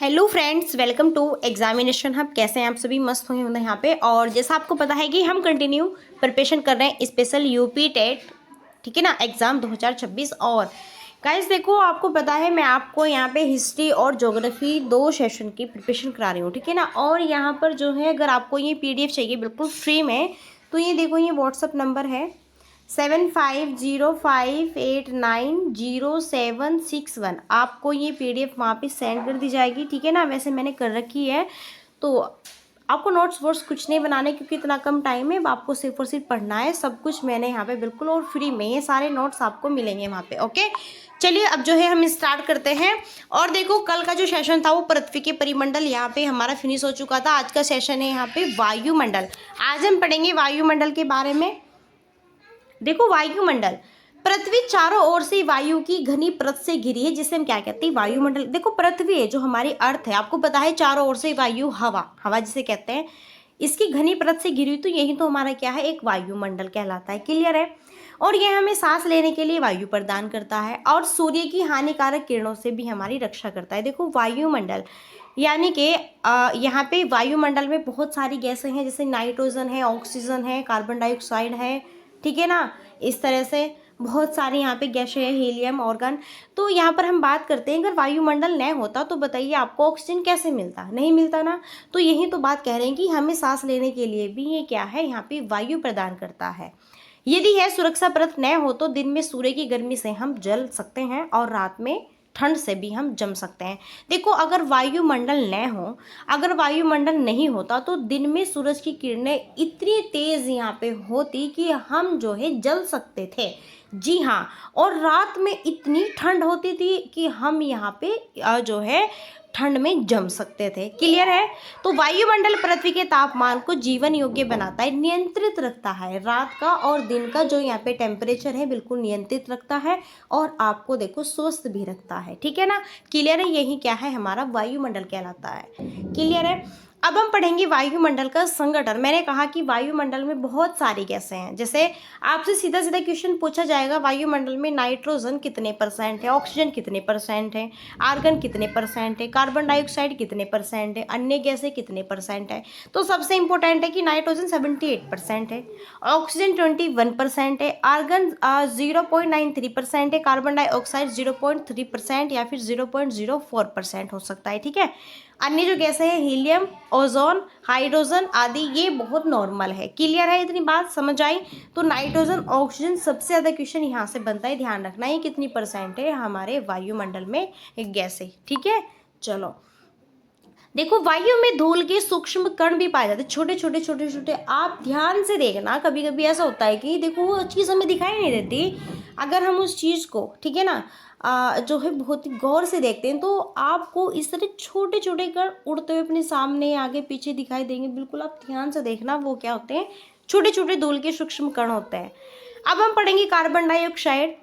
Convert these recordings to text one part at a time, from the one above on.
Hello friends, welcome to examination hub. कैसे हैं आप सभी? मस्त होंगे यहाँ पे। और जैसा आपको पता है कि हम कंटिन्यू प्रिपरेशन कर रहे हैं स्पेशल यूपी टेट, ठीक है ना, एग्ज़ाम 2026। और गाइस देखो, आपको पता है मैं आपको यहाँ पे हिस्ट्री और ज्योग्राफी दो सेशन की प्रिपरेशन करा रही हूँ, ठीक है ना। और यहाँ पर जो है, अगर आपको ये PDF चाहिए बिल्कुल फ्री में, तो ये देखो, ये व्हाट्सअप नंबर है 7505890761। आपको ये PDF वहाँ पे सेंड कर दी जाएगी, ठीक है ना। वैसे मैंने कर रखी है, तो आपको नोट्स वोट्स कुछ नहीं बनाने, क्योंकि इतना कम टाइम है। आपको सिर्फ और सिर्फ पढ़ना है। सब कुछ मैंने यहाँ पे बिल्कुल और फ्री में, ये सारे नोट्स आपको मिलेंगे वहाँ पे। ओके, चलिए अब जो है हम स्टार्ट करते हैं। और देखो, कल का जो सेशन था वो पृथ्वी के परिमंडल यहाँ पे हमारा फिनिश हो चुका था। आज का सेशन है यहाँ पे वायुमंडल। आज हम पढ़ेंगे वायुमंडल के बारे में। देखो, वायुमंडल, पृथ्वी चारों ओर से वायु की घनी परत से घिरी है, जिसे हम क्या कहते हैं? वायुमंडल। देखो, पृथ्वी है जो हमारी अर्थ है, आपको पता है, चारों ओर से वायु, हवा, हवा जिसे कहते हैं, इसकी घनी परत से घिरी हुई, तो यही तो हमारा क्या है? एक वायुमंडल कहलाता है। क्लियर है? और यह हमें सांस लेने के लिए वायु प्रदान करता है, और सूर्य की हानिकारक किरणों से भी हमारी रक्षा करता है। देखो, वायुमंडल यानी कि यहाँ पे वायुमंडल में बहुत सारी गैसें हैं, जैसे नाइट्रोजन है, ऑक्सीजन है, कार्बन डाइऑक्साइड है, ठीक है ना। इस तरह से बहुत सारी यहाँ पे गैसें हैं, हीलियम, ऑर्गन। तो यहाँ पर हम बात करते हैं, अगर वायुमंडल न होता तो बताइए आपको ऑक्सीजन कैसे मिलता? नहीं मिलता ना। तो यही तो बात कह रहे हैं कि हमें सांस लेने के लिए भी ये क्या है, यहाँ पे वायु प्रदान करता है। यदि यह सुरक्षा परत न हो तो दिन में सूर्य की गर्मी से हम जल सकते हैं, और रात में ठंड से भी हम जम सकते हैं। देखो, अगर वायुमंडल न हो, अगर वायुमंडल नहीं होता, तो दिन में सूरज की किरणें इतनी तेज यहाँ पे होती कि हम जो है जल सकते थे। जी हाँ। और रात में इतनी ठंड होती थी कि हम यहाँ पे जो है ठंड में जम सकते थे। क्लियर है? तो वायुमंडल पृथ्वी के तापमान को जीवन योग्य बनाता है, नियंत्रित रखता है। रात का और दिन का जो यहाँ पे टेम्परेचर है बिल्कुल नियंत्रित रखता है, और आपको देखो स्वस्थ भी रखता है, ठीक है ना। क्लियर है? यही क्या है, हमारा वायुमंडल कहलाता है। क्लियर है? अब हम पढ़ेंगे वायुमंडल का संगठन। मैंने कहा कि वायुमंडल में बहुत सारी गैसें हैं। जैसे आपसे सीधा सीधा क्वेश्चन पूछा जाएगा, वायुमंडल में नाइट्रोजन कितने परसेंट है, ऑक्सीजन कितने परसेंट है, आर्गन कितने परसेंट है, कार्बन डाइऑक्साइड कितने परसेंट है, अन्य गैसें कितने परसेंट है। तो सबसे इंपॉर्टेंट है कि नाइट्रोजन 78% है, ऑक्सीजन 21% है, आर्गन 0.93% है, कार्बन डाइऑक्साइड 0.3% या फिर 0.04% हो सकता है, ठीक है। अन्य जो गैसें हैं, हीलियम, ओजोन, हाइड्रोजन आदि, ये बहुत नॉर्मल है। क्लियर है? इतनी बात समझ आई? तो नाइट्रोजन, ऑक्सीजन, सबसे ज़्यादा क्वेश्चन यहाँ से बनता है, ध्यान रखना, ये कितनी परसेंट है हमारे वायुमंडल में एक गैस है, ठीक है। चलो देखो, वायु में धूल के सूक्ष्म कण भी पाए जाते हैं, छोटे छोटे छोटे छोटे। आप ध्यान से देखना, कभी कभी ऐसा होता है कि देखो वो चीज़ हमें दिखाई नहीं देती, अगर हम उस चीज़ को, ठीक है ना, जो है बहुत ही गौर से देखते हैं, तो आपको इस तरह छोटे छोटे कण उड़ते हुए अपने सामने आगे पीछे दिखाई देंगे। बिल्कुल आप ध्यान से देखना, वो क्या होते हैं? छोटे छोटे धूल के सूक्ष्म कण होते हैं। अब हम पढ़ेंगे कार्बन डाइऑक्साइड।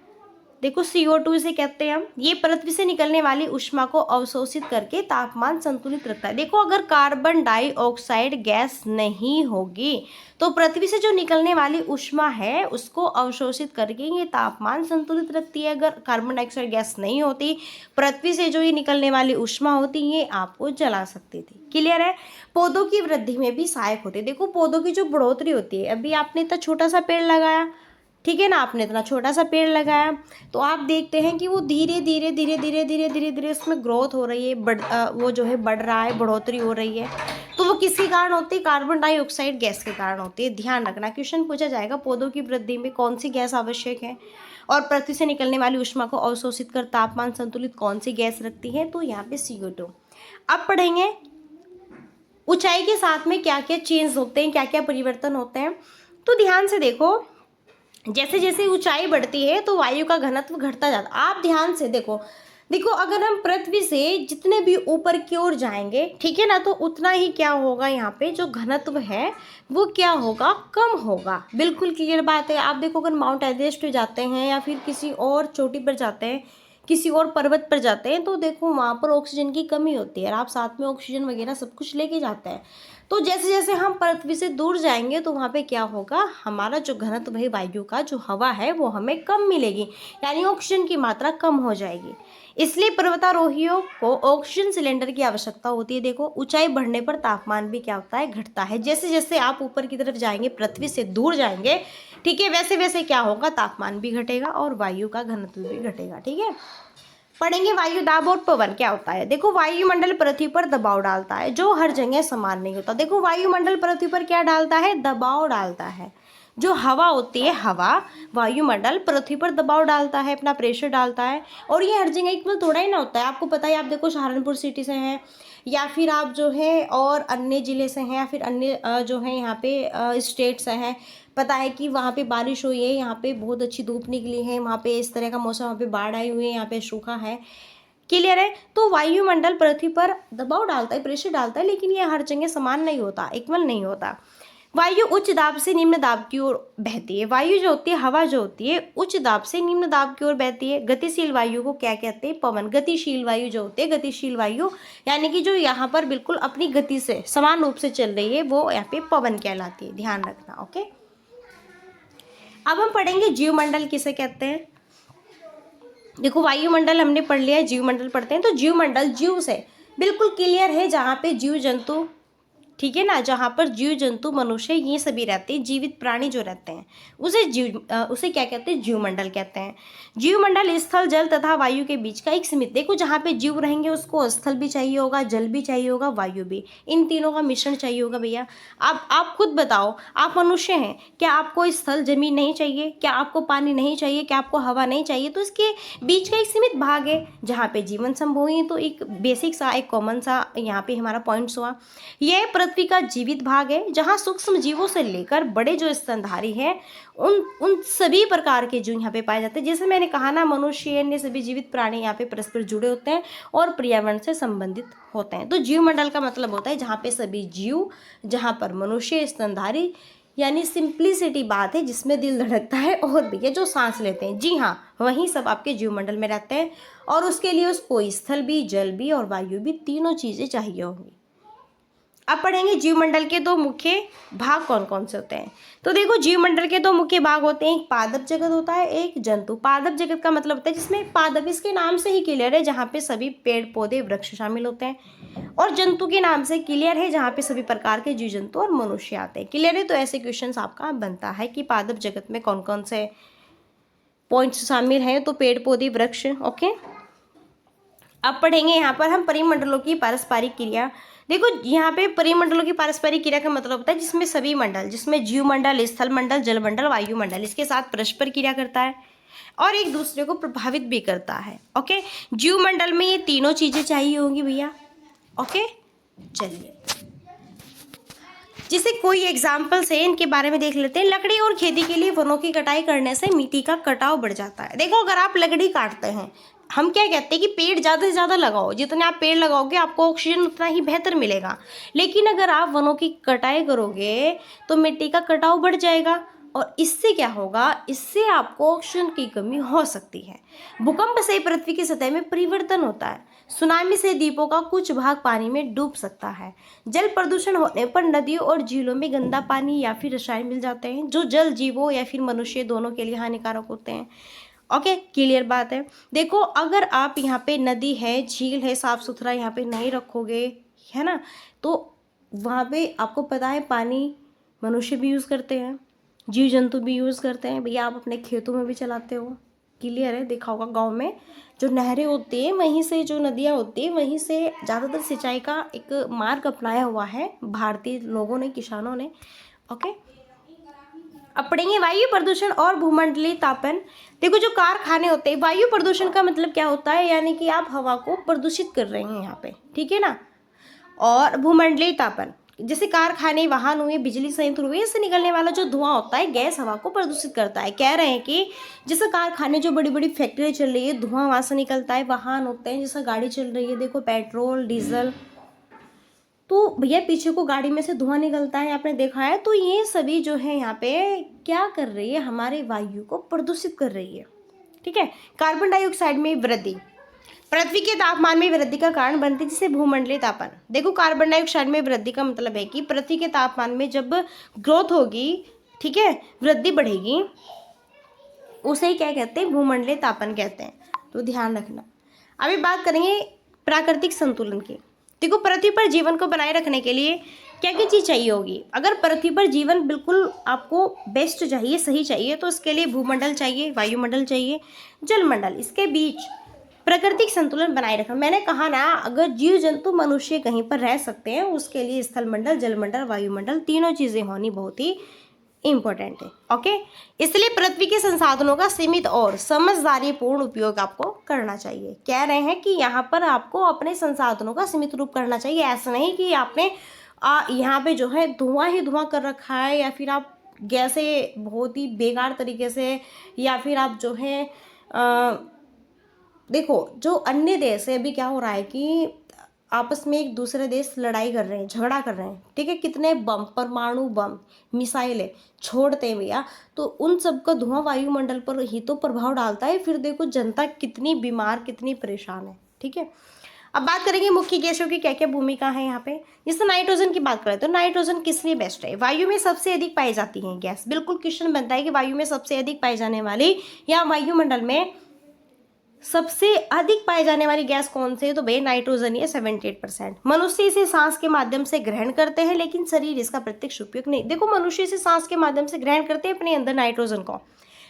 देखो, CO2 इसे कहते हैं हम। ये पृथ्वी से निकलने वाली ऊष्मा को अवशोषित करके तापमान संतुलित रखता है। देखो, अगर कार्बन डाइऑक्साइड गैस नहीं होगी तो पृथ्वी से जो निकलने वाली ऊष्मा है उसको अवशोषित करके ये तापमान संतुलित रखती है। अगर कार्बन डाइऑक्साइड गैस नहीं होती, पृथ्वी से जो ये निकलने वाली ऊष्मा होती ये आपको जला सकती थी। क्लियर है? पौधों की वृद्धि में भी सहायक होती है। देखो, पौधों की जो बढ़ोतरी होती है, अभी आपने इतना छोटा सा पेड़ लगाया, ठीक है ना, आपने इतना छोटा सा पेड़ लगाया, तो आप देखते हैं कि वो धीरे धीरे धीरे धीरे धीरे धीरे धीरे उसमें ग्रोथ हो रही है, वो जो है बढ़ रहा है, बढ़ोतरी हो रही है। तो वो किसके कारण होती है? कार्बन डाइऑक्साइड गैस के कारण होती है। ध्यान रखना, क्वेश्चन पूछा जाएगा, पौधों की वृद्धि में कौन सी गैस आवश्यक है, और पृथ्वी से निकलने वाली ऊष्मा को अवशोषित कर तापमान संतुलित कौन सी गैस रखती है? तो यहाँ पे CO2। अब पढ़ेंगे ऊंचाई के साथ में क्या क्या चेंज होते हैं, क्या क्या परिवर्तन होते हैं। तो ध्यान से देखो, जैसे जैसे ऊंचाई बढ़ती है तो वायु का घनत्व घटता जाता है। आप ध्यान से देखो, देखो अगर हम पृथ्वी से जितने भी ऊपर की ओर जाएंगे, ठीक है ना, तो उतना ही क्या होगा, यहाँ पे जो घनत्व है वो क्या होगा? कम होगा। बिल्कुल क्लियर बात है। आप देखो, अगर माउंट एवरेस्ट पे जाते हैं या फिर किसी और चोटी पर जाते हैं, किसी और पर्वत पर जाते हैं, तो देखो वहाँ पर ऑक्सीजन की कमी होती है, और आप साथ में ऑक्सीजन वगैरह सब कुछ लेके जाते हैं। तो जैसे जैसे हम पृथ्वी से दूर जाएंगे तो वहाँ पे क्या होगा, हमारा जो घनत्व है, वायु का जो हवा है, वो हमें कम मिलेगी, यानी ऑक्सीजन की मात्रा कम हो जाएगी। इसलिए पर्वतारोहियों को ऑक्सीजन सिलेंडर की आवश्यकता होती है। देखो ऊंचाई बढ़ने पर तापमान भी क्या होता है, घटता है। जैसे जैसे आप ऊपर की तरफ जाएंगे, पृथ्वी से दूर जाएंगे, ठीक है, वैसे वैसे क्या होगा, तापमान भी घटेगा और वायु का घनत्व भी घटेगा। ठीक है, पढ़ेंगे वायु दाब और पवन क्या होता है। देखो वायुमंडल पृथ्वी पर दबाव डालता है, जो हर जगह समान नहीं होता। देखो वायुमंडल पृथ्वी पर क्या डालता है, दबाव डालता है। जो हवा होती है, हवा वायुमंडल पृथ्वी पर दबाव डालता है, अपना प्रेशर डालता है। और ये हर जगह इक्वल थोड़ा ही ना होता है, आपको पता है। आप देखो सहारनपुर सिटी से हैं, या फिर आप जो है और अन्य ज़िले से हैं, या फिर अन्य जो है यहाँ पे स्टेट से हैं, पता है कि वहाँ पे बारिश हुई है, यहाँ पे बहुत अच्छी धूप निकली है, वहाँ पे इस तरह का मौसम, वहाँ पे बाढ़ आई हुई है, यहाँ पे सूखा है। क्लियर है। तो वायुमंडल पृथ्वी पर दबाव डालता है, प्रेशर डालता है, लेकिन ये हर जगह समान नहीं होता, इक्वल नहीं होता। वायु उच्च दाब से निम्न दाब की ओर बहती है। वायु जो होती है, हवा जो होती है, उच्च दाब से निम्न दाब की ओर बहती है। गतिशील वायु को क्या कहते हैं, पवन। गतिशील वायु जो होती है, गतिशील वायु यानी कि जो यहाँ पर बिल्कुल अपनी गति से समान रूप से चल रही है, वो यहाँ पे पवन कहलाती है, ध्यान रखना। ओके, अब हम पढ़ेंगे जीवमंडल किसे कहते हैं। देखो वायुमंडल हमने पढ़ लिया है, जीवमंडल पढ़ते हैं। तो जीवमंडल जीव से बिल्कुल क्लियर है, जहाँ पे जीव जंतु, ठीक है ना, जहाँ पर जीव जंतु मनुष्य ये सभी रहते हैं, जीवित प्राणी जो रहते हैं, उसे क्या कहते हैं, जीवमंडल कहते हैं। जीवमंडल स्थल, जल तथा वायु के बीच का एक सीमित, देखो जहाँ पे जीव रहेंगे उसको स्थल भी चाहिए होगा, जल भी चाहिए होगा, वायु भी, इन तीनों का मिश्रण चाहिए होगा भैया। आप खुद बताओ, आप मनुष्य हैं, क्या आपको स्थल जमीन नहीं चाहिए, क्या आपको पानी नहीं चाहिए, क्या आपको हवा नहीं चाहिए। तो इसके बीच का एक सीमित भाग है जहाँ पे जीवन संभव है। तो एक बेसिक सा, एक कॉमन सा यहाँ पे हमारा पॉइंट्स हुआ। यह पृथ्वी का जीवित भाग है, जहाँ सूक्ष्म जीवों से लेकर बड़े जो स्तनधारी हैं, उन सभी प्रकार के जीव यहाँ पे पाए जाते हैं। जैसे मैंने कहा ना, मनुष्य अन्य सभी जीवित प्राणी यहाँ पे परस्पर जुड़े होते हैं और पर्यावरण से संबंधित होते हैं। तो जीवमंडल का मतलब होता है जहाँ पे सभी जीव, जहाँ पर मनुष्य, स्तनधारी, यानी सिंप्लिसिटी बात है, जिसमें दिल धड़कता है और भैया जो सांस लेते हैं, जी हाँ, वहीं सब आपके जीवमंडल में रहते हैं। और उसके लिए उसको स्थल भी, जल भी और वायु भी, तीनों चीज़ें चाहिए होंगी। अब पढ़ेंगे जीवमंडल के दो मुख्य भाग कौन कौन से होते हैं। तो देखो जीवमंडल के दो मुख्य भाग होते हैं, एक पादप जगत होता है, एक जंतु। पादप जगत का मतलब होता है जिसमें पादप, इसके नाम से ही क्लियर है, जहाँ पे सभी पेड़ पौधे वृक्ष शामिल होते हैं। और जंतु के नाम से क्लियर है, जहाँ पे सभी प्रकार के जीव जंतु और मनुष्य आते हैं। क्लियर है। तो ऐसे क्वेश्चन आपका बनता है कि पादप जगत में कौन कौन से पॉइंट्स शामिल हैं। तो पेड़ पौधे, वृक्ष। ओके, अब पढ़ेंगे यहाँ पर हम परिमंडलों की पारस्परिक क्रिया। देखो यहाँ पे परिमंडलों की पारस्परिक क्रिया का मतलब होता है जिसमें सभी मंडल, जिसमें जीवमंडल, स्थल मंडल, जलमंडल, वायुमंडल, इसके साथ परस्पर क्रिया करता है और एक दूसरे को प्रभावित भी करता है। ओके, जीवमंडल में ये तीनों चीजें चाहिए होंगी भैया। ओके, चलिए जैसे कोई एग्जाम्पल्स है, इनके बारे में देख लेते हैं। लकड़ी और खेती के लिए वनों की कटाई करने से मिट्टी का कटाव बढ़ जाता है। देखो अगर आप लकड़ी काटते हैं, हम क्या कहते हैं कि पेड़ ज़्यादा से ज़्यादा लगाओ, जितने आप पेड़ लगाओगे आपको ऑक्सीजन उतना ही बेहतर मिलेगा। लेकिन अगर आप वनों की कटाई करोगे तो मिट्टी का कटाव बढ़ जाएगा और इससे क्या होगा, इससे आपको ऑक्सीजन की कमी हो सकती है। भूकंप से पृथ्वी की सतह में परिवर्तन होता है। सुनामी से द्वीपों का कुछ भाग पानी में डूब सकता है। जल प्रदूषण होने पर नदियों और झीलों में गंदा पानी या फिर रसायन मिल जाते हैं, जो जल जीवों या फिर मनुष्य दोनों के लिए हानिकारक होते हैं। ओके, क्लियर बात है। देखो अगर आप यहाँ पे नदी है, झील है, साफ सुथरा यहाँ पे नहीं रखोगे, है ना, तो वहाँ पे आपको पता है पानी मनुष्य भी यूज़ करते हैं, जीव जंतु भी यूज़ करते हैं। भैया आप अपने खेतों में भी चलाते हो, क्लियर है, देखा होगा गाँव में जो नहरें होती हैं, वहीं से जो नदियाँ होती हैं, वहीं से ज़्यादातर सिंचाई का एक मार्ग अपनाया हुआ है भारतीय लोगों ने, किसानों ने। ओके, अब पढ़ेंगे वायु प्रदूषण और भूमंडलीय तापन। देखो जो कारखाने होते हैं, वायु प्रदूषण का मतलब क्या होता है, यानी कि आप हवा को प्रदूषित कर रहे हैं यहाँ पे, ठीक है ना। और भूमंडलीय तापन, जैसे कारखाने, वाहन हुए, बिजली संयंत्र हुए, इससे निकलने वाला जो धुआं होता है, गैस हवा को प्रदूषित करता है। कह रहे हैं कि जैसे कारखाने, जो बड़ी बड़ी फैक्ट्री चल रही है, धुआं वहाँ से निकलता है। वाहन होते हैं, जैसे गाड़ी चल रही है, देखो पेट्रोल, डीजल, तो भैया पीछे को गाड़ी में से धुआं निकलता है, आपने देखा है। तो ये सभी जो है यहाँ पे क्या कर रही है, हमारे वायु को प्रदूषित कर रही है, ठीक है। कार्बन डाइऑक्साइड में वृद्धि पृथ्वी के तापमान में वृद्धि का कारण बनती है, जिसे भूमंडलीय तापन। देखो कार्बन डाइऑक्साइड में वृद्धि का मतलब है कि पृथ्वी के तापमान में जब ग्रोथ होगी, ठीक है, वृद्धि बढ़ेगी, उसे क्या कहते हैं, भूमंडलीय तापन कहते हैं। तो ध्यान रखना। अभी बात करेंगे प्राकृतिक संतुलन की। देखो पृथ्वी पर जीवन को बनाए रखने के लिए क्या क्या चीज़ चाहिए होगी। अगर पृथ्वी पर जीवन बिल्कुल आपको बेस्ट चाहिए, सही चाहिए, तो इसके लिए भूमंडल चाहिए, वायुमंडल चाहिए, जलमंडल। इसके बीच प्राकृतिक संतुलन बनाए रखना। मैंने कहा ना, अगर जीव जंतु मनुष्य कहीं पर रह सकते हैं उसके लिए स्थलमंडल, जलमंडल, वायुमंडल तीनों चीज़ें होनी बहुत ही इम्पोर्टेंट है। ओके, इसलिए पृथ्वी के संसाधनों का सीमित और समझदारी पूर्ण उपयोग आपको करना चाहिए। कह रहे हैं कि यहाँ पर आपको अपने संसाधनों का सीमित रूप करना चाहिए। ऐसा नहीं कि आपने यहाँ पे जो है धुआं ही धुआं कर रखा है, या फिर आप गैसें बहुत ही बेकार तरीके से, या फिर आप जो है देखो जो अन्य देश है, अभी क्या हो रहा है कि आपस में एक दूसरे देश लड़ाई कर रहे हैं, झगड़ा कर रहे हैं, ठीक है, कितने बम, परमाणु बम, मिसाइलें छोड़ते हैं भैया, तो उन सब का धुआं वायुमंडल पर ही तो प्रभाव डालता है। फिर देखो जनता कितनी बीमार, कितनी परेशान है। ठीक है, अब बात करेंगे मुख्य गैसों की क्या क्या भूमिका है यहाँ पे। जैसे नाइट्रोजन की बात करें तो नाइट्रोजन किस लिए बेस्ट है। वायु में सबसे अधिक पाई जाती है गैस। बिल्कुल क्वेश्चन बनता है कि वायु में सबसे अधिक पाई जाने वाली या वायुमंडल में सबसे अधिक पाई जाने वाली गैस कौन सी है, तो भाई नाइट्रोजन ही है 78%। मनुष्य इसे सांस के माध्यम से ग्रहण करते हैं, लेकिन शरीर इसका प्रत्यक्ष उपयोग नहीं। देखो मनुष्य इसे सांस के माध्यम से ग्रहण करते हैं अपने अंदर नाइट्रोजन को,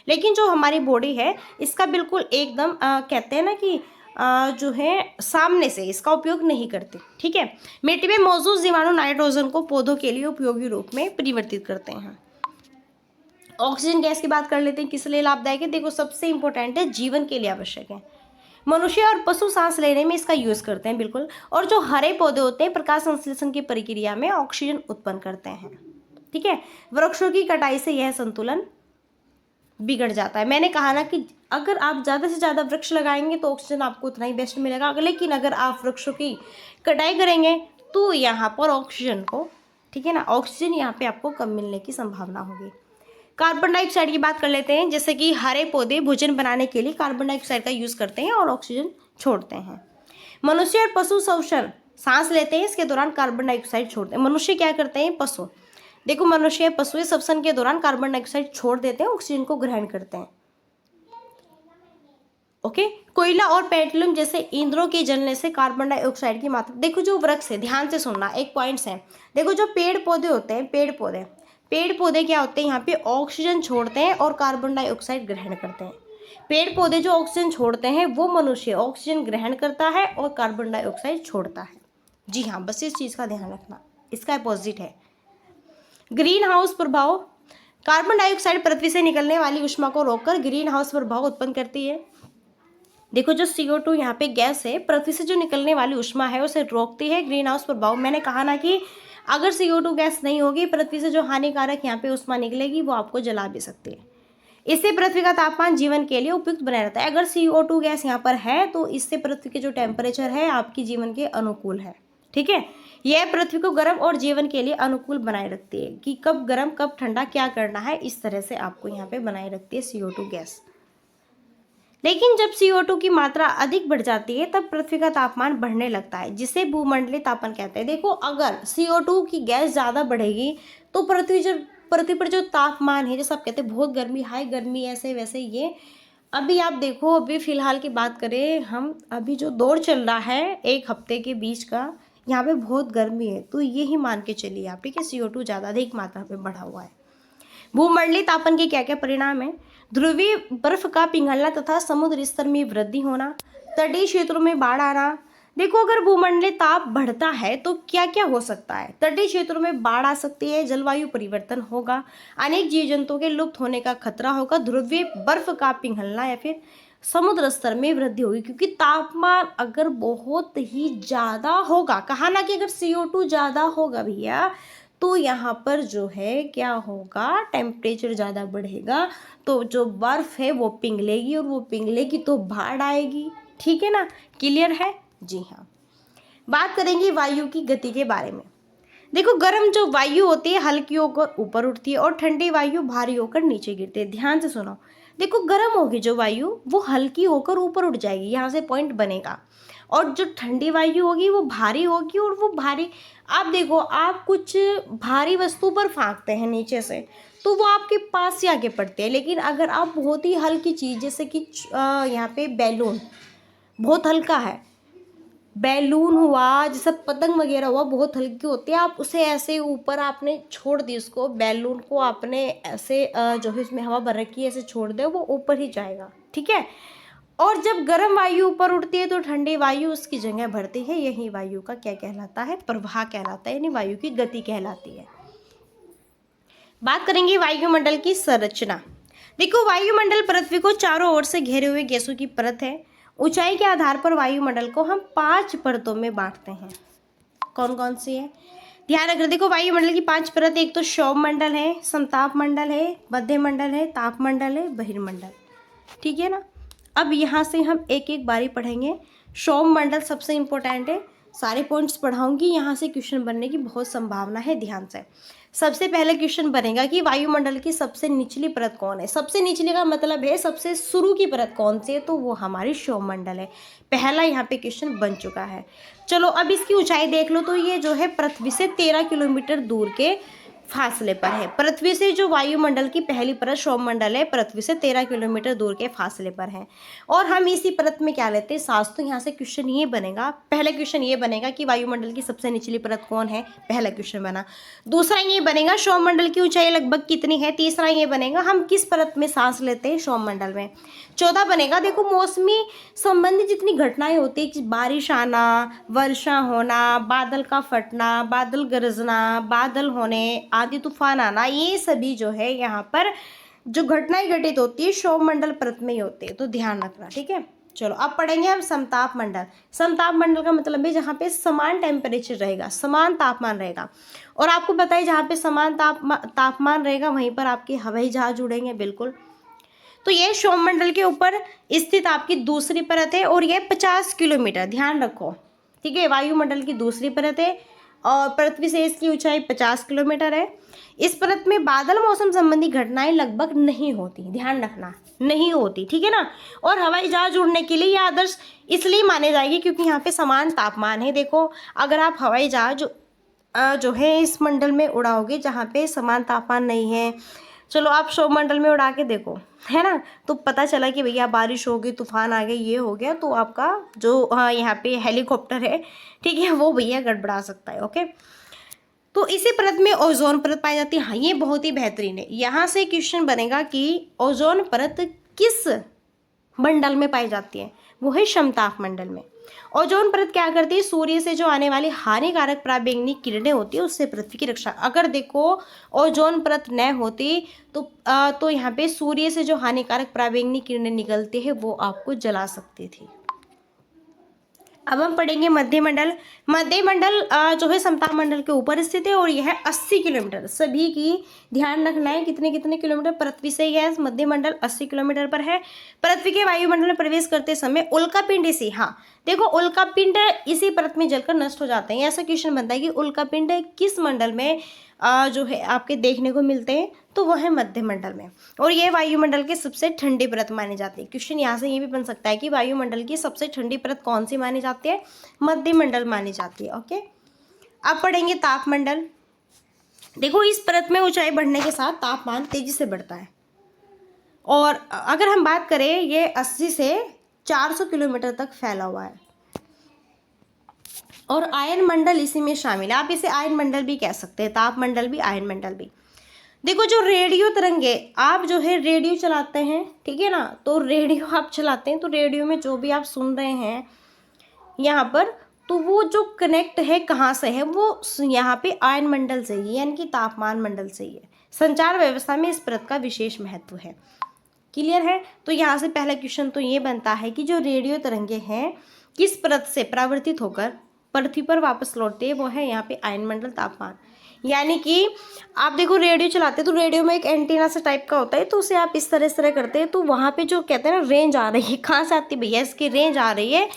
लेकिन जो हमारी बॉडी है इसका बिल्कुल एकदम कहते हैं ना कि जो है सामने से इसका उपयोग नहीं करते। ठीक है, मिट्टी में मौजूद जीवाणु नाइट्रोजन को पौधों के लिए उपयोगी रूप में परिवर्तित करते हैं। ऑक्सीजन गैस की बात कर लेते हैं, किस लिए लाभदायक है। देखो सबसे इंपॉर्टेंट है, जीवन के लिए आवश्यक है। मनुष्य और पशु सांस लेने में इसका यूज करते हैं बिल्कुल। और जो हरे पौधे होते हैं प्रकाश संश्लेषण की प्रक्रिया में ऑक्सीजन उत्पन्न करते हैं। ठीक है, वृक्षों की कटाई से यह संतुलन बिगड़ जाता है। मैंने कहा ना कि अगर आप ज़्यादा से ज़्यादा वृक्ष लगाएंगे तो ऑक्सीजन आपको उतना ही बेस्ट मिलेगा, लेकिन अगर आप वृक्षों की कटाई करेंगे तो यहाँ पर ऑक्सीजन को, ठीक है ना, ऑक्सीजन यहाँ पे आपको कम मिलने की संभावना होगी। कार्बन डाइऑक्साइड की बात कर लेते हैं। जैसे कि हरे पौधे भोजन बनाने के लिए कार्बन डाइऑक्साइड का यूज़ करते हैं और ऑक्सीजन छोड़ते हैं। मनुष्य और पशु श्वसन सांस लेते हैं, इसके दौरान कार्बन डाइऑक्साइड छोड़ते हैं। मनुष्य क्या करते हैं, पशु, देखो मनुष्य पशु श्वसन के दौरान कार्बन डाइऑक्साइड छोड़ देते हैं, ऑक्सीजन को ग्रहण करते हैं। ओके, कोयला और पेट्रोलियम जैसे ईंधनों के जलने से कार्बन डाइऑक्साइड की मात्रा, देखो जो वृक्ष है, ध्यान से सुनना, एक पॉइंट्स है। देखो जो पेड़ पौधे होते हैं, पेड़ पौधे क्या होते हैं, यहाँ पे ऑक्सीजन छोड़ते हैं और कार्बन डाइऑक्साइड ग्रहण करते हैं। पेड़ पौधे जो ऑक्सीजन छोड़ते हैं वो मनुष्य ऑक्सीजन ग्रहण करता है और कार्बन डाइऑक्साइड छोड़ता है। जी हाँ, बस इस चीज़ का ध्यान रखना, इसका अपोजिट है। ग्रीन हाउस प्रभाव, कार्बन डाइऑक्साइड पृथ्वी से निकलने वाली ऊष्मा को रोककर ग्रीन हाउस प्रभाव उत्पन्न करती है। देखो जो CO2 यहाँ पे गैस है, पृथ्वी से जो निकलने वाली ऊष्मा है उसे रोकती है ग्रीन हाउस प्रभाव। मैंने कहा ना कि अगर CO2 गैस नहीं होगी, पृथ्वी से जो हानिकारक यहाँ पे ऊष्मा निकलेगी वो आपको जला भी सकती है। इससे पृथ्वी का तापमान जीवन के लिए उपयुक्त बना रहता है। अगर CO2 गैस यहाँ पर है तो इससे पृथ्वी के जो टेम्परेचर है आपकी जीवन के अनुकूल है। ठीक है, यह पृथ्वी को गर्म और जीवन के लिए अनुकूल बनाए रखती है कि कब गर्म कब ठंडा क्या करना है, इस तरह से आपको यहाँ पे बनाए रखती है CO2 गैस। लेकिन जब CO2 की मात्रा अधिक बढ़ जाती है तब पृथ्वी का तापमान बढ़ने लगता है, जिसे भूमंडलीय तापन कहते हैं। देखो अगर CO2 की गैस ज़्यादा बढ़ेगी तो पृथ्वी पर जो तापमान है, जैसे आप कहते हैं बहुत गर्मी, हाई गर्मी, ऐसे वैसे, ये अभी आप देखो, अभी फ़िलहाल की बात करें हम, अभी जो दौर चल रहा है 1 हफ्ते के बीच का, यहाँ पे बहुत गर्मी है, तो ये ही मान के चलिए आप, ठीक है, CO2 ज़्यादा अधिक मात्रा में बढ़ा हुआ है। भूमंडलीय तापन के क्या क्या परिणाम है। ध्रुवीय बर्फ का पिघलना तथा समुद्र स्तर में वृद्धि होना, तटीय क्षेत्रों में बाढ़ आना। देखो अगर भूमंडलीय ताप बढ़ता है तो क्या क्या हो सकता है। तटीय क्षेत्रों में बाढ़ आ सकती है, जलवायु परिवर्तन होगा, अनेक जीव जंतुओं के लुप्त होने का खतरा होगा, ध्रुवीय बर्फ का पिघलना या फिर समुद्र स्तर में वृद्धि होगी, क्योंकि तापमान अगर बहुत ही ज़्यादा होगा, कहा ना कि अगर CO2 ज़्यादा होगा भैया तो यहाँ पर जो है क्या होगा, टेम्परेचर ज़्यादा बढ़ेगा, तो जो बर्फ़ है वो पिघलेगी और वो पिघलेगी तो बाढ़ आएगी। ठीक है ना, क्लियर है। जी हाँ, बात करेंगे वायु की गति के बारे में। देखो गर्म जो वायु होती है हल्की होकर ऊपर उठती है और ठंडी वायु भारी होकर नीचे गिरती है। ध्यान से सुनो, देखो गर्म होगी जो वायु वो हल्की होकर ऊपर उठ जाएगी, यहाँ से पॉइंट बनेगा, और जो ठंडी वायु होगी वो भारी होगी और वो भारी, आप देखो आप कुछ भारी वस्तु पर फेंकते हैं नीचे से तो वो आपके पास ही आके पड़ते हैं, लेकिन अगर आप बहुत ही हल्की चीज़ जैसे कि यहाँ पे बैलून, बहुत हल्का है। बैलून हुआ, जैसे पतंग वगैरह हुआ, बहुत हल्की होती है। आप उसे ऐसे ऊपर आपने छोड़ दी, उसको बैलून को आपने ऐसे जो है इसमें हवा भर रखी है ऐसे छोड़ दे, वो ऊपर ही जाएगा, ठीक है। और जब गर्म वायु ऊपर उठती है तो ठंडी वायु उसकी जगह भरती है। यही वायु का क्या कहलाता है? प्रवाह कहलाता है, यानी वायु की गति कहलाती है। बात करेंगे वायुमंडल की संरचना। देखो, वायुमंडल पृथ्वी को चारों ओर से घेरे हुए गैसों की परत है। ऊंचाई के आधार पर वायुमंडल को हम 5 परतों में बांटते हैं। कौन कौन सी है? ध्यान रखना। देखो, वायुमंडल की 5 परत, एक तो सौम्यमंडल है, समताप मंडल है, मध्यमंडल है, तापमंडल है, बहिर्मंडल, ठीक है ना। अब यहाँ से हम एक एक बारी पढ़ेंगे। सौम्यमंडल सबसे इंपॉर्टेंट है, सारे पॉइंट्स पढ़ाऊंगी, यहाँ से क्वेश्चन बनने की बहुत संभावना है, ध्यान से। सबसे पहले क्वेश्चन बनेगा कि वायुमंडल की सबसे निचली परत कौन है। सबसे निचली का मतलब है सबसे शुरू की परत कौन सी है, तो वो हमारी सौम्यमंडल है। पहला यहाँ पे क्वेश्चन बन चुका है। चलो, अब इसकी ऊंचाई देख लो, तो ये जो है पृथ्वी से 13 किलोमीटर दूर के फासले पर है। पृथ्वी से जो वायुमंडल की पहली परत सौरमंडल है, पृथ्वी से 13 किलोमीटर दूर के फासले पर है। और हम इसी परत में क्या लेते हैं? सांस। तो यहाँ से क्वेश्चन ये बनेगा, पहला क्वेश्चन ये बनेगा कि वायुमंडल की सबसे निचली परत कौन है, पहला क्वेश्चन बना। दूसरा ये बनेगा सौरमंडल की ऊंचाई लगभग कितनी है। तीसरा ये बनेगा हम किस परत में सांस लेते हैं, सौरमंडल में। चौथा बनेगा, देखो मौसमी संबंधी जितनी घटनाएं होती है कि बारिश आना, वर्षा होना, बादल का फटना, बादल गरजना, बादल होने, आंधी तूफान आना, ये सभी जो है यहाँ पर जो घटनाएं घटित होती है सौरमंडल परत में ही होती है, तो ध्यान रखना, ठीक है। चलो, अब पढ़ेंगे हम समताप मंडल। समताप मंडल का मतलब है जहाँ पे समान टेम्परेचर रहेगा, समान तापमान रहेगा। और आपको पता है जहाँ पे समान तापमान रहेगा वहीं पर आपके हवाई जहाज उड़ेंगे, बिल्कुल। तो ये सौरमंडल के ऊपर स्थित आपकी दूसरी परत है और ये 50 किलोमीटर, ध्यान रखो, ठीक है। वायुमंडल की दूसरी परत है और पृथ्वी से इसकी ऊंचाई 50 किलोमीटर है। इस परत में बादल मौसम संबंधी घटनाएं लगभग नहीं होती, ध्यान रखना, नहीं होती, ठीक है ना। और हवाई जहाज उड़ने के लिए यह आदर्श इसलिए माने जाएगी क्योंकि यहाँ पे समान तापमान है। देखो, अगर आप हवाई जहाज जो है इस मंडल में उड़ाओगे जहाँ पे समान तापमान नहीं है, चलो आप सौरमंडल में उड़ा के देखो, है ना, तो पता चला कि भैया बारिश हो गई, तूफान आ गए, ये हो गया, तो आपका जो यहाँ पे हेलीकॉप्टर है, ठीक है, वो भैया गड़बड़ा सकता है। ओके, तो इसी परत में ओजोन परत पाई जाती है। हाँ, ये बहुत ही बेहतरीन है। यहाँ से क्वेश्चन बनेगा कि ओजोन परत किस मंडल में पाई जाती है, वो है समताप मंडल में। ओजोन परत क्या करती है? सूर्य से जो आने वाली हानिकारक पराबैंगनी किरणें होती है उससे पृथ्वी की रक्षा। अगर देखो ओजोन परत न होती तो यहाँ पे सूर्य से जो हानिकारक पराबैंगनी किरणें निकलती है वो आपको जला सकती थी। अब हम पढ़ेंगे मध्यमंडल। मध्यमंडल जो है समताप मंडल के ऊपर स्थित है और यह 80 किलोमीटर, सभी की ध्यान रखना है कितने कितने किलोमीटर पृथ्वी से यह मध्यमंडल 80 किलोमीटर पर है। पृथ्वी के वायुमंडल में प्रवेश करते समय उल्कापिंड इसी, हाँ देखो, उल्कापिंड इसी परत में जलकर नष्ट हो जाते हैं। ऐसा क्वेश्चन बनता है कि उल्कापिंड किस मंडल में जो है आपके देखने को मिलते हैं, तो वह है मध्यमंडल में। और ये वायुमंडल की सबसे ठंडी परत मानी जाती है। क्वेश्चन यहाँ से ये भी बन सकता है कि वायुमंडल की सबसे ठंडी परत कौन सी मानी जाती है? मध्यमंडल मानी जाती है। ओके, अब पढ़ेंगे तापमंडल। देखो, इस परत में ऊंचाई बढ़ने के साथ तापमान तेजी से बढ़ता है। और अगर हम बात करें, ये 80 से 400 किलोमीटर तक फैला हुआ है। और आयन मंडल इसी में शामिल है। आप इसे आयन मंडल भी कह सकते हैं, ताप मंडल भी, आयन मंडल भी। देखो, जो रेडियो तरंगे, आप जो है रेडियो चलाते हैं, ठीक है ना, तो रेडियो आप चलाते हैं तो रेडियो में जो भी आप सुन रहे हैं यहाँ पर, तो वो जो कनेक्ट है कहाँ से है? वो यहाँ पे आयन मंडल से ही, यानी कि तापमान मंडल से ही है। संचार व्यवस्था में इस परत का विशेष महत्व है। क्लियर है? तो यहाँ से पहला क्वेश्चन तो ये बनता है कि जो रेडियो तरंगे हैं किस परत से परावर्तित होकर पृथ्वी पर वापस लौटते हैं, वो है यहाँ पे आयन मंडल, तापमान। यानी कि आप देखो रेडियो चलाते हैं तो रेडियो में एक एंटीना से टाइप का होता है, तो उसे आप इस तरह करते हैं तो वहाँ पे जो कहते हैं ना रेंज आ रही है, कहाँ से आती है भैया? इसकी रेंज आ रही है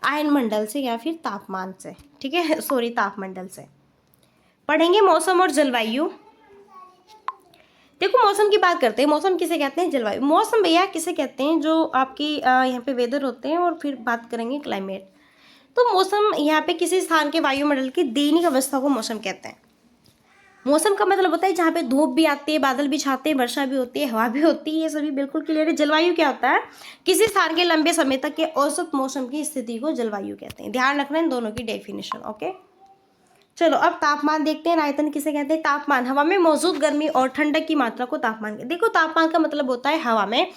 आयन मंडल से या फिर तापमान से, ठीक है, सॉरी, तापमंडल से। पढ़ेंगे मौसम और जलवायु। देखो, मौसम की बात करते हैं। मौसम किसे कहते हैं? जलवायु। मौसम भैया किसे कहते हैं? जो आपकी यहाँ पे वेदर होते हैं। और फिर बात करेंगे क्लाइमेट। तो मौसम यहाँ पे किसी स्थान के वायुमंडल की दैनिक अवस्था को मौसम कहते हैं। मौसम का मतलब होता है जहाँ पे धूप भी आती है, बादल भी छाते हैं, वर्षा भी होती है, हवा भी होती है, ये सभी बिल्कुल क्लियर है। जलवायु क्या होता है? किसी स्थान के लंबे समय तक के औसत मौसम की स्थिति को जलवायु कहते हैं। ध्यान रखना इन दोनों की डेफिनेशन। ओके, चलो अब तापमान देखते हैं। आयतन किसे कहते हैं? तापमान हवा में मौजूद गर्मी और ठंडक की मात्रा को तापमान कहते हैं। देखो तापमान का मतलब होता है हवा में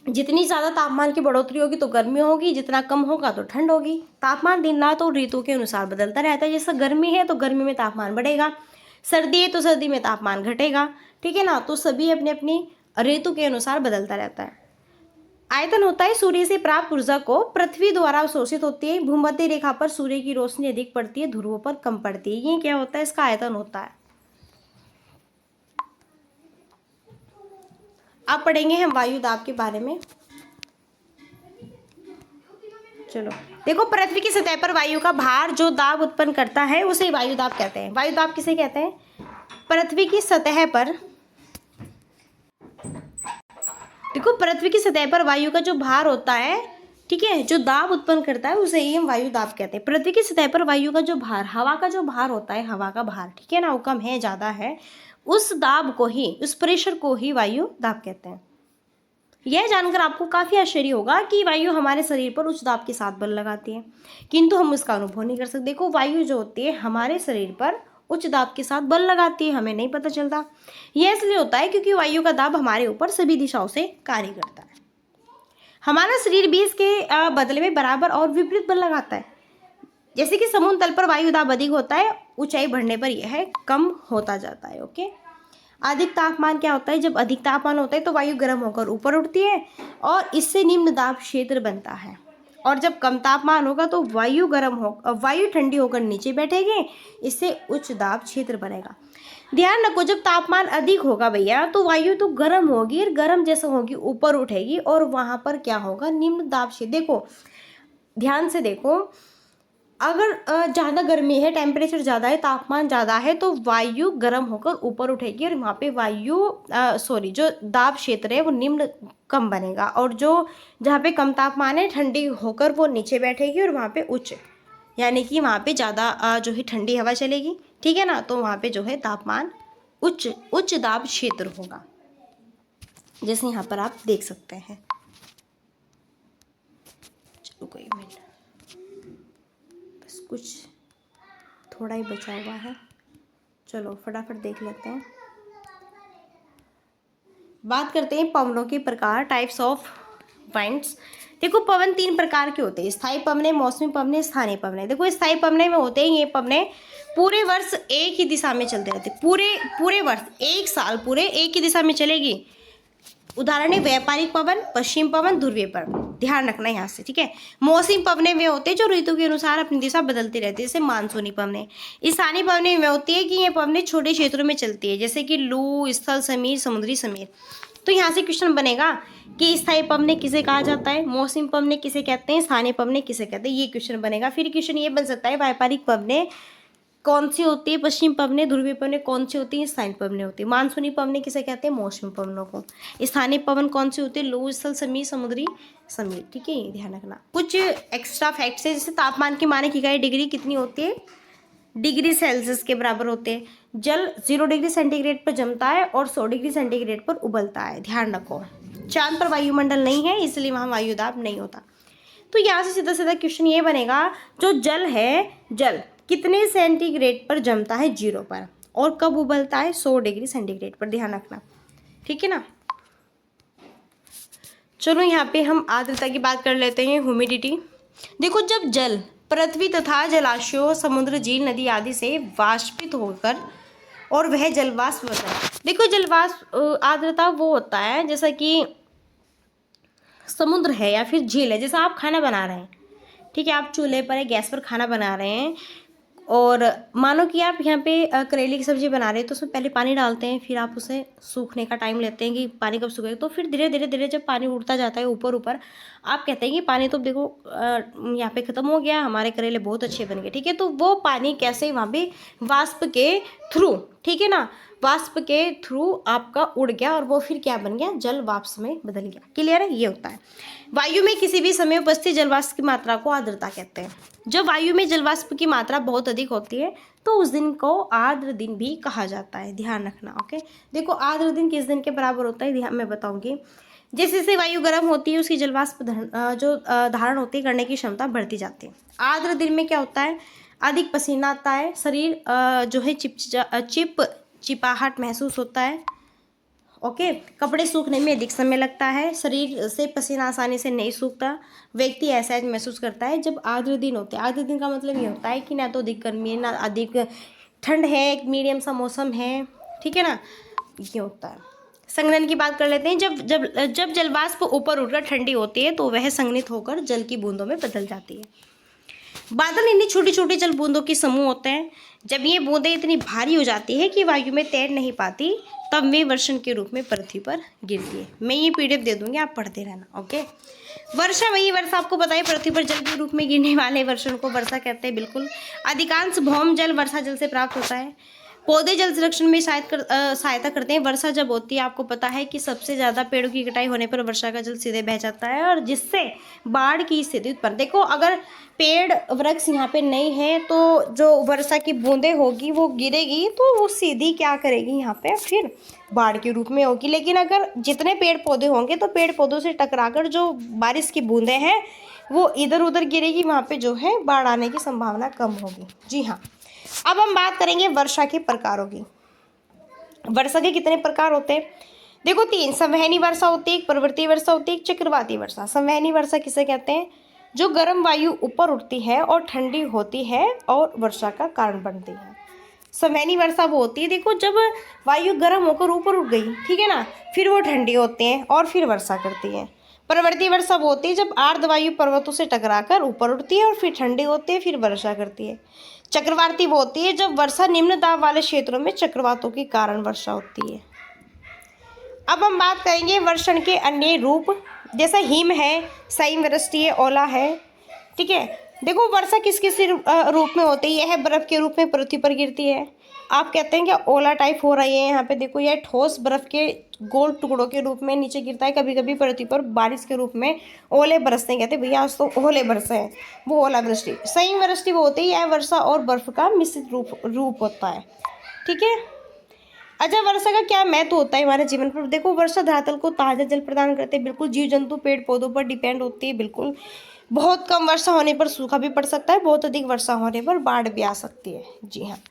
जितनी ज़्यादा तापमान की बढ़ोतरी होगी तो गर्मी होगी, जितना कम होगा तो ठंड होगी। तापमान दिन रात और ऋतु के अनुसार बदलता रहता है। जैसे गर्मी है तो गर्मी में तापमान बढ़ेगा, सर्दी है तो सर्दी में तापमान घटेगा, ठीक है ना। तो सभी अपने अपनी ऋतु के अनुसार बदलता रहता है। आयतन होता है सूर्य से प्राप्त ऊर्जा को पृथ्वी द्वारा अवशोषित होती है। भूमध्य रेखा पर सूर्य की रोशनी अधिक पड़ती है, ध्रुवों पर कम पड़ती है। ये क्या होता है? इसका आयतन होता है। अब पढ़ेंगे हम वायु दाब के बारे में। चलो देखो, पृथ्वी की सतह पर वायु का भार जो दाब उत्पन्न करता है उसे वायु दाब कहते हैं। वायु दाब किसे कहते हैं? पृथ्वी की सतह पर, देखो पृथ्वी की सतह पर वायु का जो भार होता है, ठीक है, जो दाब उत्पन्न करता है उसे ही हम वायु दाब कहते हैं। पृथ्वी की सतह पर वायु का जो भार, हवा का जो भार होता है, हवा का भार, ठीक है ना, वो कम है ज़्यादा है, उस दाब को ही, उस प्रेशर को ही वायु दाब कहते हैं। यह जानकर आपको काफ़ी आश्चर्य होगा कि वायु हमारे शरीर पर उच्च दाब के साथ बल लगाती है, किंतु हम उसका अनुभव नहीं कर सकते। देखो वायु जो होती है हमारे शरीर पर उच्च दाब के साथ बल लगाती है, हमें नहीं पता चलता। यह इसलिए होता है क्योंकि वायु का दाब हमारे ऊपर सभी दिशाओं से कार्य करता है। हमारा शरीर भी इसके बदले में बराबर और विपरीत बल लगाता है। जैसे कि समुद्र तल पर वायु दाब अधिक होता है, ऊंचाई बढ़ने पर यह कम होता जाता है। ओके, अधिक तापमान क्या होता है? जब अधिक तापमान होता है तो वायु गर्म होकर ऊपर उठती है और इससे निम्न दाब क्षेत्र बनता है। और जब कम तापमान होगा तो वायु ठंडी होकर नीचे बैठेगी, इससे उच्च दाब क्षेत्र बनेगा। ध्यान रखो, जब तापमान अधिक होगा भैया तो वायु तो गर्म होगी, और गर्म जैसे होगी ऊपर उठेगी और वहां पर क्या होगा? निम्न दाब क्षेत्र। देखो ध्यान से देखो, अगर ज़्यादा गर्मी है, टेम्परेचर ज़्यादा है, तापमान ज़्यादा है तो वायु गर्म होकर ऊपर उठेगी और वहाँ पे जो दाब क्षेत्र है वो निम्न कम बनेगा, और जो जहाँ पे कम तापमान है ठंडी होकर वो नीचे बैठेगी और वहाँ पे उच्च, यानी कि वहाँ पे ज़्यादा जो है ठंडी हवा चलेगी, ठीक है ना। तो वहाँ पे जो है तापमान उच्च दाब क्षेत्र होगा, जैसे यहाँ पर आप देख सकते हैं। चलो कोई मिनट, कुछ थोड़ा ही बचा हुआ है, चलो फटाफट देख लेते हैं। बात करते हैं पवनों के प्रकार, टाइप्स ऑफ वाइंड्स। देखो पवन 3 प्रकार के होते हैं, स्थायी पवने, मौसमी पवने, स्थानीय पवने। देखो स्थायी पवने में होते हैं ये पवने पूरे वर्ष एक ही दिशा में चलते रहते, पूरे वर्ष, एक साल पूरे एक ही दिशा में चलेगी। उदाहरण है व्यापारिक पवन, पश्चिम पवन, ध्रुवीय पवन। ध्यान रखना यहाँ से, ठीक है। मौसमी पवने वे होते हैं जो ऋतु के अनुसार अपनी दिशा बदलती रहती है, जैसे मानसूनी पवने। स्थानीय पवने वे होती है कि ये पवने छोटे क्षेत्रों में चलती है, जैसे कि लू, स्थल समीर, समुद्री समीर। तो यहाँ से क्वेश्चन बनेगा कि स्थायी पवने किसे कहा जाता है, मौसमी पवने किसे कहते हैं, स्थानीय पवने किसे कहते हैं, ये क्वेश्चन बनेगा। फिर क्वेश्चन ये बन सकता है व्यापारिक पवने कौन सी होती है, पश्चिम पवने, ध्रुवीय पवने कौन सी होती है, स्थानीय पवने होती है। मानसूनी पवने किसे कहते हैं, मौसमी पवनों को। स्थानीय पवन कौन सी होती है, लू, स्थल समीर, समुद्री समीर, ठीक है, ये ध्यान रखना। कुछ एक्स्ट्रा फैक्ट्स है, जैसे तापमान की मानक इकाई डिग्री कितनी होती है, डिग्री सेल्सियस के बराबर होते हैं। जल 0 डिग्री सेंटीग्रेड पर जमता है और 100 डिग्री सेंटीग्रेड पर उबलता है, ध्यान रखो। चांद पर वायुमंडल नहीं है इसलिए वहाँ वायु दाब नहीं होता। तो यहाँ से सीधा सीधा क्वेश्चन ये बनेगा, जो जल है, जल कितने सेंटीग्रेड पर जमता है, 0 पर, और कब उबलता है, 100 डिग्री सेंटीग्रेड पर, ध्यान रखना, ठीक है ना। चलो यहाँ पे हम आर्द्रता की बात कर लेते हैं, ह्यूमिडिटी। देखो जब जल पृथ्वी तथा जलाशयों, समुद्र, झील, नदी आदि से वाष्पित होकर और वह जलवाष्प बनता है। देखो जलवाष्प आर्द्रता वो होता है जैसा कि समुद्र है या फिर झील है। जैसा आप खाना बना रहे हैं, ठीक है, आप चूल्हे पर या गैस पर खाना बना रहे हैं, और मानो कि आप यहाँ पे करेले की सब्ज़ी बना रहे हैं, तो उसमें पहले पानी डालते हैं, फिर आप उसे सूखने का टाइम लेते हैं कि पानी कब सूखेगा, तो फिर धीरे धीरे जब पानी उड़ता जाता है ऊपर ऊपर, आप कहते हैं कि पानी तो देखो यहाँ पे ख़त्म हो गया, हमारे करेले बहुत अच्छे बन गए, ठीक है। तो वो पानी कैसे वहाँ पे वाष्प के थ्रू, ठीक है ना, वाष्प के थ्रू आपका उड़ गया और वो फिर क्या बन गया, जल वाष्प में बदल गया। क्लियर है, ये होता है। वायु में किसी भी समय उपस्थित जलवाष्प की मात्रा को आर्द्रता कहते हैं। जब वायु में जलवाष्प की मात्रा बहुत अधिक होती है तो उस दिन को आर्द्र दिन भी कहा जाता है, ध्यान रखना। ओके, देखो आर्द्र दिन किस दिन के बराबर होता है, ध्यान मैं बताऊंगी। जैसे जैसे वायु गर्म होती है उसकी जलवाष्प धारण होती है करने की क्षमता बढ़ती जाती है। आर्द्र दिन में क्या होता है, अधिक पसीना आता है, शरीर जो है चिपचिपाहट महसूस होता है। ओके, कपड़े सूखने में अधिक समय लगता है, शरीर से पसीना आसानी से नहीं सूखता, व्यक्ति असहज महसूस करता है जब आर्द्र दिन होते हैं। आर्द्र दिन का मतलब ये होता है कि ना तो अधिक गर्मी है ना अधिक ठंड है, एक मीडियम सा मौसम है, ठीक है ना, ये होता है। संघनन की बात कर लेते हैं। जब जब जब जलवाष्प ऊपर उठकर ठंडी होती है तो वह संघनित होकर जल की बूंदों में बदल जाती है। बादल इन्हीं छोटी छोटी जल बूंदों के समूह होते हैं। जब ये बूंदें इतनी भारी हो जाती है कि वायु में तैर नहीं पाती तब वे वर्षण के रूप में पृथ्वी पर गिरती है। मैं ये पीडीएफ दे दूंगी, आप पढ़ते रहना। ओके, वर्षा, वही वर्षा आपको पता है पृथ्वी पर जल के रूप में गिरने वाले वर्षण को वर्षा कहते हैं। बिल्कुल, अधिकांश भौम जल वर्षा जल से प्राप्त होता है। पौधे जल संरक्षण में सहायता करते हैं। वर्षा जब होती है आपको पता है कि सबसे ज़्यादा पेड़ों की कटाई होने पर वर्षा का जल सीधे बह जाता है और जिससे बाढ़ की स्थिति उत्पन्न। देखो अगर पेड़ वृक्ष यहाँ पे नहीं है तो जो वर्षा की बूंदें होगी वो गिरेगी तो वो सीधी क्या करेगी, यहाँ पे फिर बाढ़ के रूप में होगी। लेकिन अगर जितने पेड़ पौधे होंगे तो पेड़ पौधों से टकराकर जो बारिश की बूंदें हैं वो इधर उधर गिरेगी, वहाँ पे जो है बाढ़ आने की संभावना कम होगी। जी हाँ, अब हम बात करेंगे वर्षा के प्रकारों की। वर्षा के कितने प्रकार होते हैं, देखो 3। संवहनी वर्षा होती है, एक पर्वतीय वर्षा होती है, एक चक्रवाती वर्षा। संवहनी वर्षा किसे कहते हैं, जो गर्म वायु ऊपर उठती है और ठंडी होती है और वर्षा का कारण बनती है। संवहनी वर्षा वो होती है, देखो जब वायु गर्म होकर ऊपर उठ गई, ठीक है ना, फिर वो ठंडी होती है और फिर वर्षा करती है। पर्वतीय वर्षा वो होती है जब आर्द्र वायु पर्वतों से टकराकर ऊपर उठती है और फिर ठंडी होती है फिर वर्षा करती है। चक्रवाती वो होती है जब वर्षा निम्न दाब वाले क्षेत्रों में चक्रवातों के कारण वर्षा होती है। अब हम बात करेंगे वर्षण के अन्य रूप, जैसा हिम है, संवृष्टि है, ओला है, ठीक है। देखो वर्षा किस किस रूप में होती है, यह बर्फ के रूप में पृथ्वी पर गिरती है। आप कहते हैं कि ओला टाइप हो रही है, यहाँ पे देखो यह ठोस बर्फ के गोल टुकड़ों के रूप में नीचे गिरता है। कभी कभी पृथ्वी पर बारिश के रूप में ओले बरसते हैं, कहते हैं भैया आज तो ओले बरसे हैं, वो ओलावृष्टि। संवृष्टि वो होती है, यह वर्षा और बर्फ का मिश्रित रूप होता है, ठीक है। अच्छा, वर्षा का क्या महत्व होता है हमारे जीवन पर, देखो वर्षा धरातल को ताज़ा जल प्रदान करते हैं। बिल्कुल, जीव जंतु पेड़ पौधों पर डिपेंड होती है। बिल्कुल, बहुत कम वर्षा होने पर सूखा भी पड़ सकता है, बहुत अधिक वर्षा होने पर बाढ़ भी आ सकती है। जी हाँ,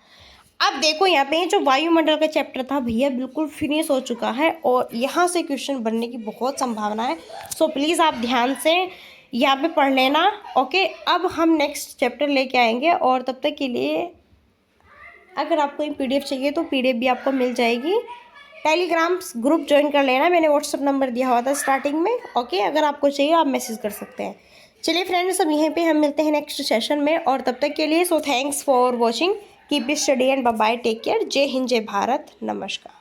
अब देखो यहाँ पे जो वायुमंडल का चैप्टर था भैया बिल्कुल फिनिश हो चुका है और यहाँ से क्वेश्चन बनने की बहुत संभावना है। सो प्लीज़ आप ध्यान से यहाँ पे पढ़ लेना। ओके, अब हम नेक्स्ट चैप्टर लेके आएंगे और तब तक के लिए अगर आपको ये पीडीएफ चाहिए तो पीडीएफ भी आपको मिल जाएगी। टेलीग्राम ग्रुप ज्वाइन कर लेना, मैंने व्हाट्सअप नंबर दिया हुआ था स्टार्टिंग में। ओके, अगर आपको चाहिए आप मैसेज कर सकते हैं। चलिए फ्रेंड्स, अब यहीं पे हम मिलते हैं नेक्स्ट सेशन में और तब तक के लिए so thanks for watching, keep study and bye bye, take care, जय हिंद जय भारत, नमस्कार।